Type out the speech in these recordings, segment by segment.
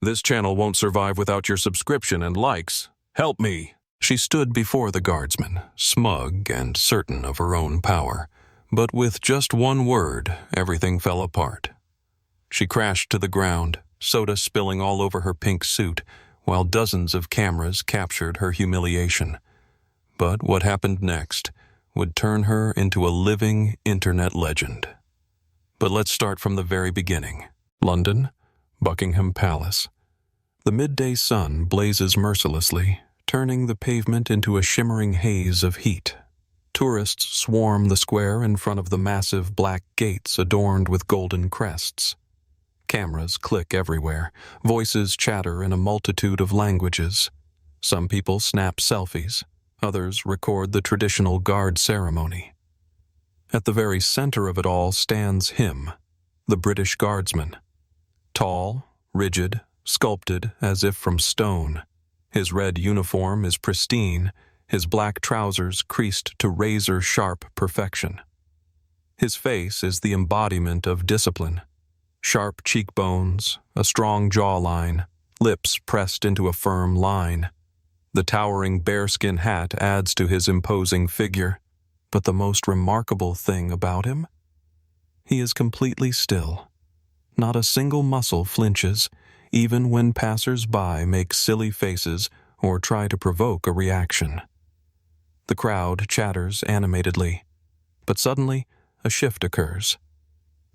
This channel won't survive without your subscription and likes. Help me." She stood before the guardsman, smug and certain of her own power. But with just one word, everything fell apart. She crashed to the ground, soda spilling all over her pink suit, while dozens of cameras captured her humiliation. But what happened next would turn her into a living internet legend. But let's start from the very beginning. London, Buckingham Palace. The midday sun blazes mercilessly, turning the pavement into a shimmering haze of heat. Tourists swarm the square in front of the massive black gates adorned with golden crests. Cameras click everywhere, voices chatter in a multitude of languages. Some people snap selfies, others record the traditional guard ceremony. At the very center of it all stands him, the British guardsman. Tall, rigid, sculpted as if from stone. His red uniform is pristine, his black trousers creased to razor-sharp perfection. His face is the embodiment of discipline. Sharp cheekbones, a strong jawline, lips pressed into a firm line. The towering bearskin hat adds to his imposing figure, but the most remarkable thing about him? He is completely still. Not a single muscle flinches, even when passers-by make silly faces or try to provoke a reaction. The crowd chatters animatedly, but suddenly a shift occurs.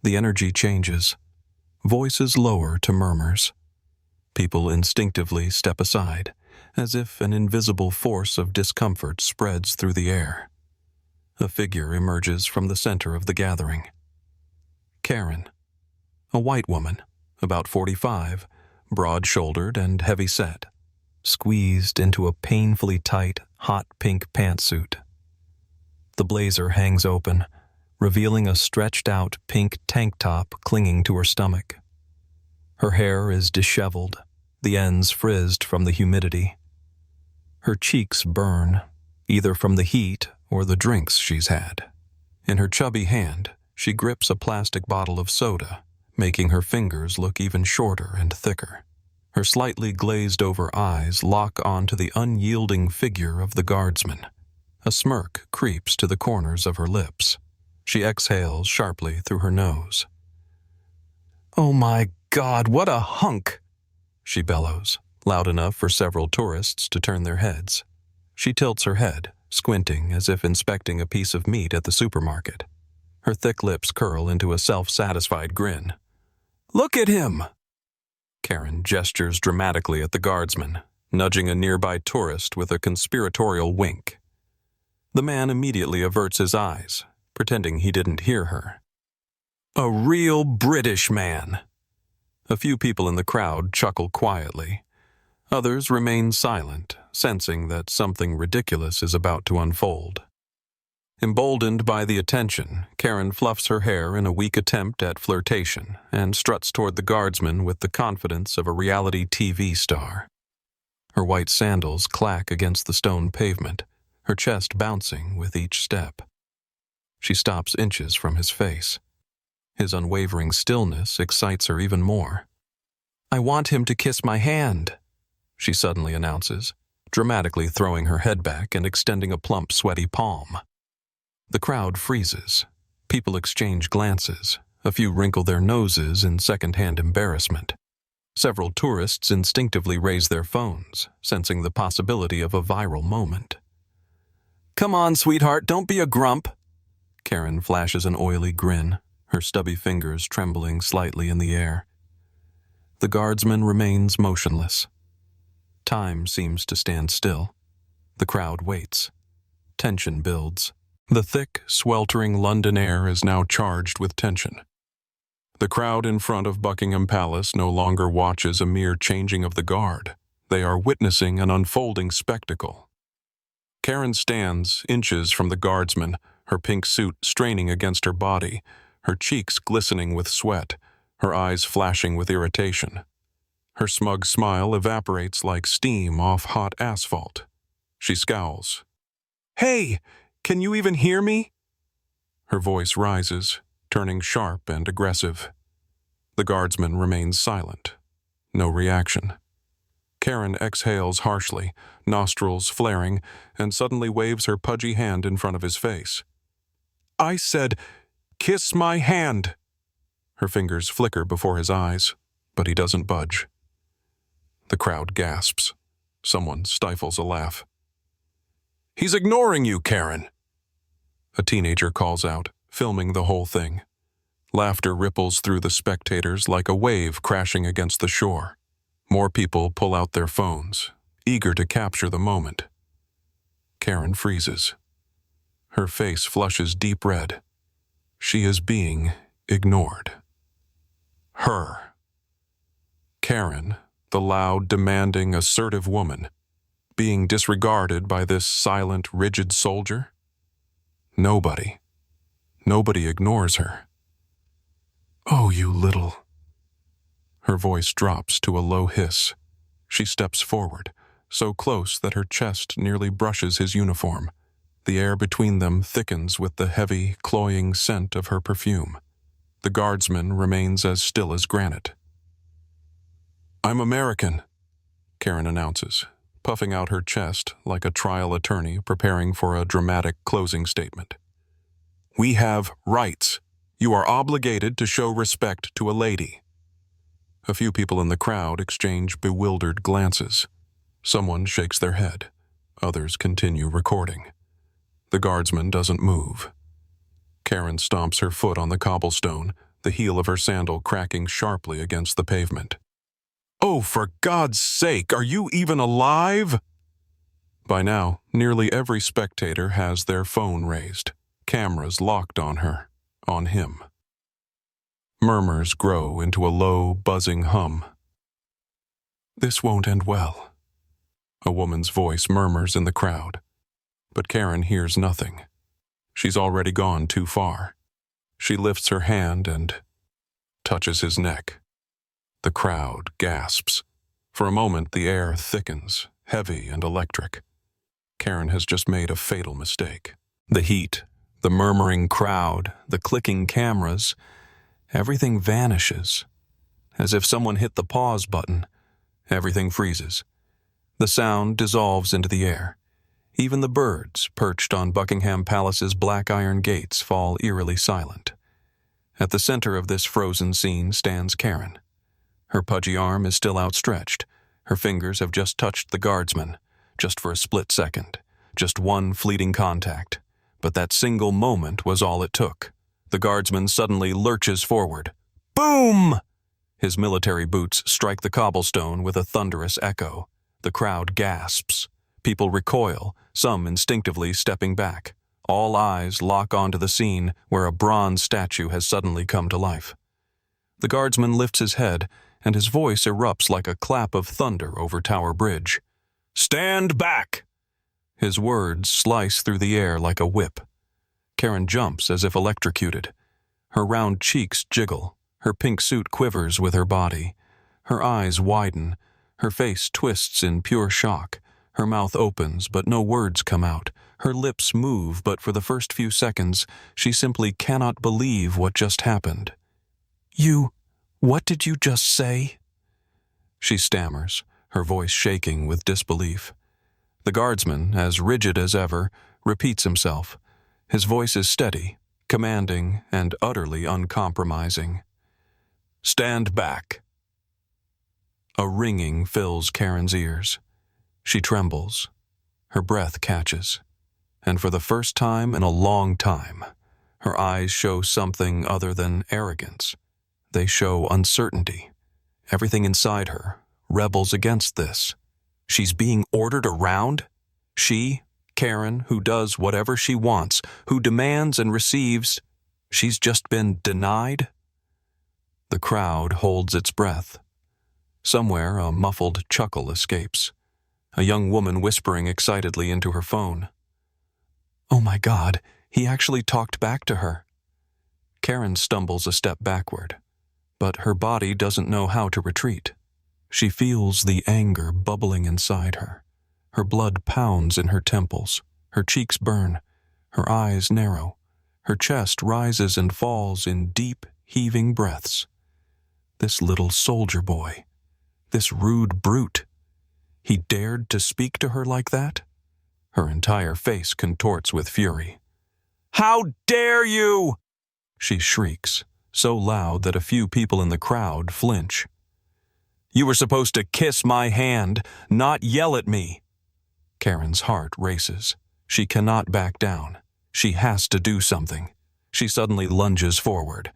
The energy changes. Voices lower to murmurs. People instinctively step aside, as if an invisible force of discomfort spreads through the air. A figure emerges from the center of the gathering. Karen, a white woman, about 45, broad-shouldered and heavy-set, squeezed into a painfully tight, hot pink pantsuit. The blazer hangs open, revealing a stretched-out pink tank top clinging to her stomach. Her hair is disheveled, the ends frizzed from the humidity. Her cheeks burn, either from the heat or the drinks she's had. In her chubby hand, she grips a plastic bottle of soda, making her fingers look even shorter and thicker. Her slightly glazed-over eyes lock onto the unyielding figure of the guardsman. A smirk creeps to the corners of her lips. She exhales sharply through her nose. "Oh my God, what a hunk!" she bellows, loud enough for several tourists to turn their heads. She tilts her head, squinting as if inspecting a piece of meat at the supermarket. Her thick lips curl into a self-satisfied grin. "Look at him!" Karen gestures dramatically at the guardsman, nudging a nearby tourist with a conspiratorial wink. The man immediately averts his eyes, pretending he didn't hear her. "A real British man!" A few people in the crowd chuckle quietly. Others remain silent, sensing that something ridiculous is about to unfold. Emboldened by the attention, Karen fluffs her hair in a weak attempt at flirtation and struts toward the guardsman with the confidence of a reality TV star. Her white sandals clack against the stone pavement, her chest bouncing with each step. She stops inches from his face. His unwavering stillness excites her even more. "I want him to kiss my hand," she suddenly announces, dramatically throwing her head back and extending a plump, sweaty palm. The crowd freezes. People exchange glances. A few wrinkle their noses in second-hand embarrassment. Several tourists instinctively raise their phones, sensing the possibility of a viral moment. "Come on, sweetheart, don't be a grump." Karen flashes an oily grin, her stubby fingers trembling slightly in the air. The guardsman remains motionless. Time seems to stand still. The crowd waits. Tension builds. The thick, sweltering London air is now charged with tension. The crowd in front of Buckingham Palace no longer watches a mere changing of the guard. They are witnessing an unfolding spectacle. Karen stands inches from the guardsman, her pink suit straining against her body, her cheeks glistening with sweat, her eyes flashing with irritation. Her smug smile evaporates like steam off hot asphalt. She scowls. "Hey! Can you even hear me?" Her voice rises, turning sharp and aggressive. The guardsman remains silent. No reaction. Karen exhales harshly, nostrils flaring, and suddenly waves her pudgy hand in front of his face. "I said, kiss my hand!" Her fingers flicker before his eyes, but he doesn't budge. The crowd gasps. Someone stifles a laugh. "He's ignoring you, Karen!" A teenager calls out, filming the whole thing. Laughter ripples through the spectators like a wave crashing against the shore. More people pull out their phones, eager to capture the moment. Karen freezes. Her face flushes deep red. She is being ignored. Her. Karen, the loud, demanding, assertive woman, being disregarded by this silent, rigid soldier? Nobody ignores her. "Oh, you little..." Her voice drops to a low hiss. She steps forward, so close that her chest nearly brushes his uniform. The air between them thickens with the heavy, cloying scent of her perfume. The guardsman remains as still as granite. "I'm American," Karen announces, puffing out her chest like a trial attorney preparing for a dramatic closing statement. "We have rights. You are obligated to show respect to a lady." A few people in the crowd exchange bewildered glances. Someone shakes their head. Others continue recording. The guardsman doesn't move. Karen stomps her foot on the cobblestone, the heel of her sandal cracking sharply against the pavement. "Oh, for God's sake, are you even alive?" By now, nearly every spectator has their phone raised, cameras locked on her, on him. Murmurs grow into a low, buzzing hum. "This won't end well," a woman's voice murmurs in the crowd. But Karen hears nothing. She's already gone too far. She lifts her hand and touches his neck. The crowd gasps. For a moment, the air thickens, heavy and electric. Karen has just made a fatal mistake. The heat, the murmuring crowd, the clicking cameras, everything vanishes. As if someone hit the pause button, everything freezes. The sound dissolves into the air. Even the birds, perched on Buckingham Palace's black iron gates, fall eerily silent. At the center of this frozen scene stands Karen. Her pudgy arm is still outstretched. Her fingers have just touched the guardsman, just for a split second, just one fleeting contact. But that single moment was all it took. The guardsman suddenly lurches forward. Boom! His military boots strike the cobblestone with a thunderous echo. The crowd gasps. People recoil, some instinctively stepping back. All eyes lock onto the scene where a bronze statue has suddenly come to life. The guardsman lifts his head, and his voice erupts like a clap of thunder over Tower Bridge. "Stand back!" His words slice through the air like a whip. Karen jumps as if electrocuted. Her round cheeks jiggle. Her pink suit quivers with her body. Her eyes widen. Her face twists in pure shock. Her mouth opens, but no words come out. Her lips move, but for the first few seconds, she simply cannot believe what just happened. What did you just say?" She stammers, her voice shaking with disbelief. The guardsman, as rigid as ever, repeats himself. His voice is steady, commanding, and utterly uncompromising. "Stand back." A ringing fills Karen's ears. She trembles. Her breath catches. And for the first time in a long time, her eyes show something other than arrogance. They show uncertainty. Everything inside her rebels against this. She's being ordered around? She, Karen, who does whatever she wants, who demands and receives, she's just been denied? The crowd holds its breath. Somewhere a muffled chuckle escapes. A young woman whispering excitedly into her phone. "Oh my God, he actually talked back to her." Karen stumbles a step backward, but her body doesn't know how to retreat. She feels the anger bubbling inside her. Her blood pounds in her temples. Her cheeks burn. Her eyes narrow. Her chest rises and falls in deep, heaving breaths. This little soldier boy, This rude brute. He dared to speak to her like that? Her entire face contorts with fury. "How dare you!" she shrieks, so loud that a few people in the crowd flinch. "You were supposed to kiss my hand, not yell at me." Karen's heart races. She cannot back down. She has to do something. She suddenly lunges forward.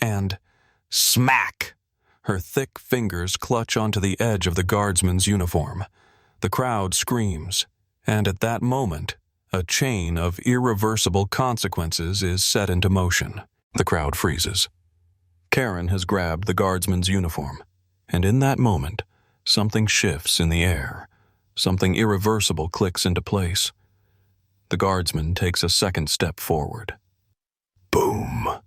And smack! Her thick fingers clutch onto the edge of the guardsman's uniform. The crowd screams, and at that moment, a chain of irreversible consequences is set into motion. The crowd freezes. Karen has grabbed the guardsman's uniform, and in that moment, something shifts in the air. Something irreversible clicks into place. The guardsman takes a second step forward. Boom!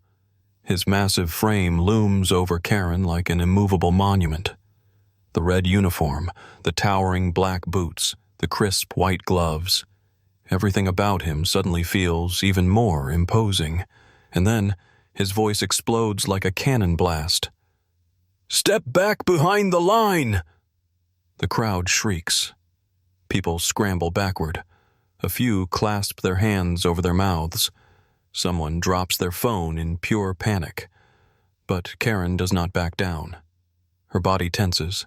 His massive frame looms over Karen like an immovable monument. The red uniform, the towering black boots, the crisp white gloves. Everything about him suddenly feels even more imposing. And then, his voice explodes like a cannon blast. "Step back behind the line!" The crowd shrieks. People scramble backward. A few clasp their hands over their mouths. Someone drops their phone in pure panic. But Karen does not back down. Her body tenses.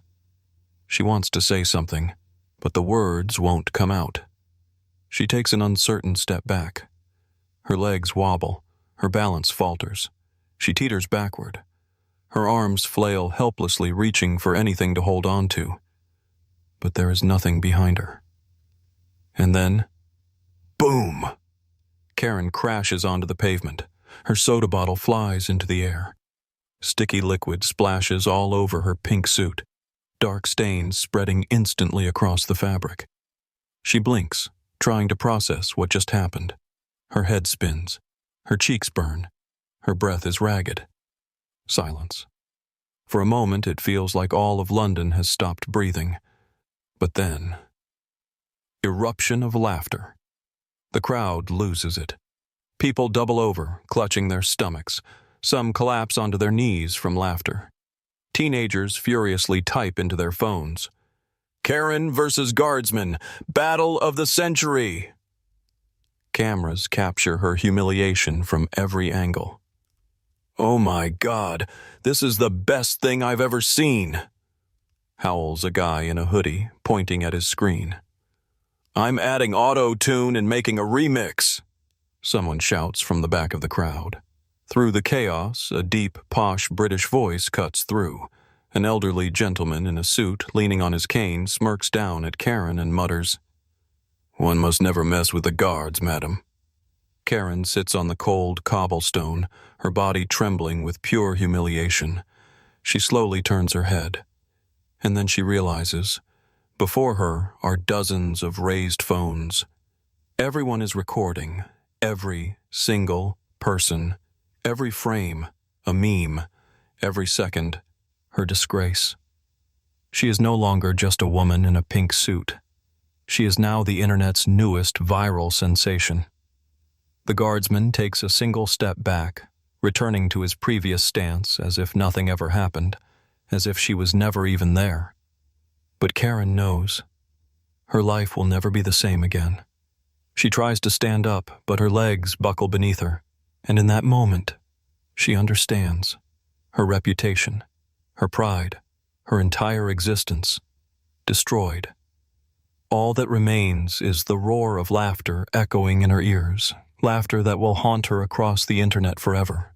She wants to say something, but the words won't come out. She takes an uncertain step back. Her legs wobble. Her balance falters. She teeters backward. Her arms flail helplessly, reaching for anything to hold on to. But there is nothing behind her. And then, boom! Karen crashes onto the pavement. Her soda bottle flies into the air. Sticky liquid splashes all over her pink suit, dark stains spreading instantly across the fabric. She blinks, trying to process what just happened. Her head spins. Her cheeks burn. Her breath is ragged. Silence. For a moment, it feels like all of London has stopped breathing. But then, eruption of laughter. The crowd loses it. People double over, clutching their stomachs. Some collapse onto their knees from laughter. Teenagers furiously type into their phones. "Karen versus Guardsman, battle of the century!" Cameras capture her humiliation from every angle. "Oh my God, this is the best thing I've ever seen!" howls a guy in a hoodie, pointing at his screen. "I'm adding auto-tune and making a remix," someone shouts from the back of the crowd. Through the chaos, a deep, posh British voice cuts through. An elderly gentleman in a suit, leaning on his cane, smirks down at Karen and mutters, "One must never mess with the guards, madam." Karen sits on the cold cobblestone, her body trembling with pure humiliation. She slowly turns her head. And then she realizes, before her are dozens of raised phones. Everyone is recording, every single person, every frame, a meme, every second, her disgrace. She is no longer just a woman in a pink suit. She is now the internet's newest viral sensation. The guardsman takes a single step back, returning to his previous stance as if nothing ever happened, as if she was never even there. But Karen knows. Her life will never be the same again. She tries to stand up, but her legs buckle beneath her, and in that moment, she understands. Her reputation, her pride, her entire existence, destroyed. All that remains is the roar of laughter echoing in her ears, laughter that will haunt her across the internet forever.